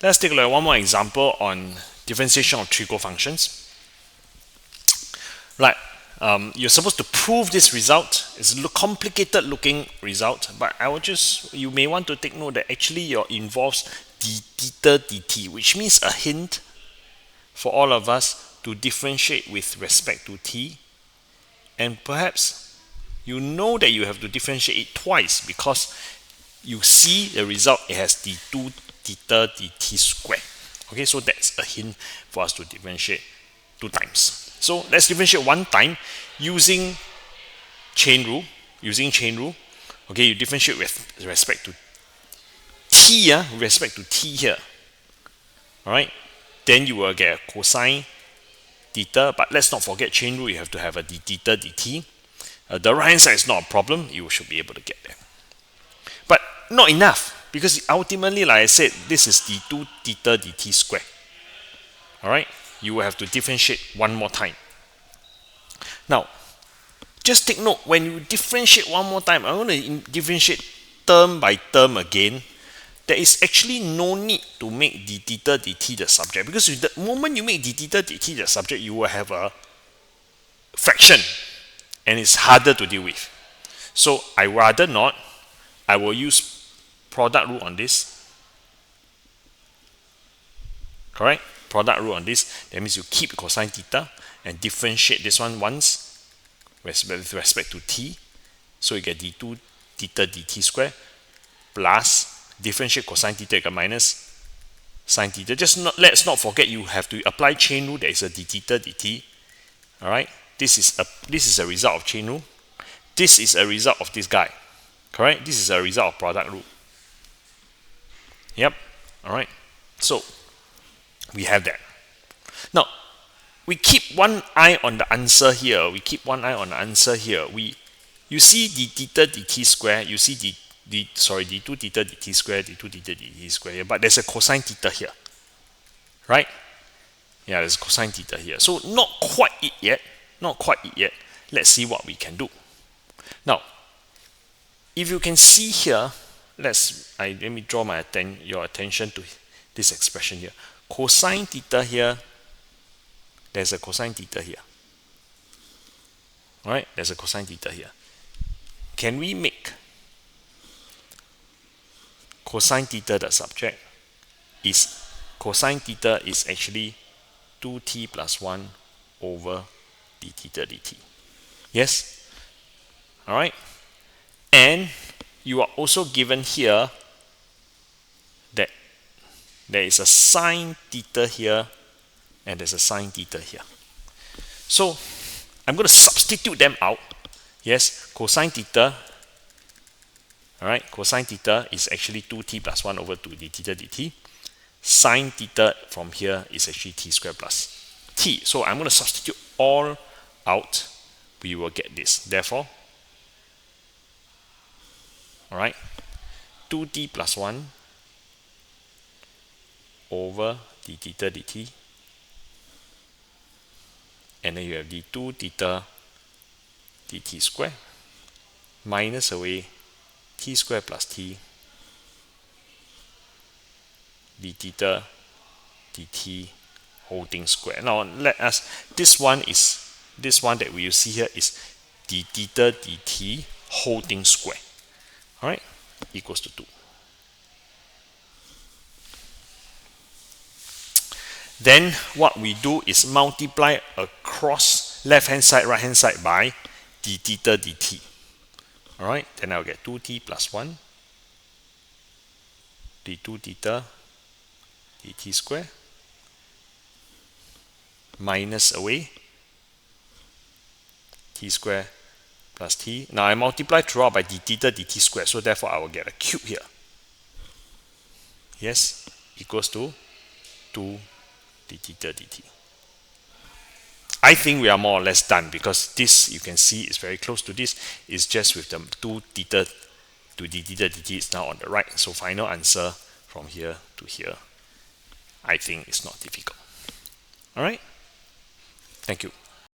Let's take a look at one more example on differentiation of trigo functions. Right, you're supposed to prove this result. It's a complicated looking result, but you may want to take note that actually it involves d theta dt, which means a hint for all of us to differentiate with respect to t, and perhaps you know that you have to differentiate it twice because you see the result, it has d2 theta dt squared. Okay, so that's a hint for us to differentiate 2 times. So let's differentiate 1 time using chain rule. Okay, you differentiate with respect to t, with respect to t here. Alright, then you will get a cosine theta, but let's not forget chain rule, you have to have a d theta dt. The right hand side is not a problem, you should be able to get there. But not enough, because ultimately, like I said, this is d2 theta dt squared. Alright, you will have to differentiate 1 more time. Now, just take note, when you differentiate 1 more time, I'm going to differentiate term by term again. There is actually no need to make d theta dt the subject, because the moment you make d theta dt the subject, you will have a fraction, and it's harder to deal with. So I rather not. I will use product rule on this. Correct? Product rule on this. That means you keep cosine theta and differentiate this one once with respect to t. So you get d2 theta dt squared plus differentiate cosine theta, you get minus sine theta. Let's not forget, you have to apply chain rule. There is a d theta dt. Alright? This is a result of chain rule. This is a result of this guy. Correct? This is a result of product rule. Yep. Alright. So we have that. Now we keep one eye on the answer here. You see d theta dt square, you see d2 theta dt square, d2 theta dt square here, but there's a cosine theta here. Right? Yeah, there's a cosine theta here. So not quite it yet. Let's see what we can do. Now, if you can see here, let me draw your attention to this expression here. Cosine theta here, there's a cosine theta here. Alright, there's a cosine theta here. Can we make cosine theta the subject? Cosine theta is actually 2t plus 1 over d theta dt. Yes? Alright? And you are also given here that there is a sine theta here and there's a sine theta here. So I'm going to substitute them out. Yes, cosine theta. Alright, cosine theta is actually 2t plus 1 over 2 d theta dt. Sine theta from here is actually t squared plus t. So I'm going to substitute all out. We will get this. Therefore, alright, 2t plus 1 over d theta dt, and then you have d2 theta dt square minus away t square plus t d theta dt whole thing square. Now this one that we see here is d theta dt whole thing square. Alright, equals to 2. Then what we do is multiply across left hand side, right hand side by d theta dt. Alright, then I'll get 2t plus 1 d2 theta dt square minus away t square plus t. Now I multiply throughout by d theta dt square, so therefore I will get a cube here. Yes, equals to 2 d theta dt. I think we are more or less done, because this, you can see, is very close to this. It's just with the 2 theta to d theta dt is now on the right. So final answer from here to here, I think it's not difficult. Alright, thank you.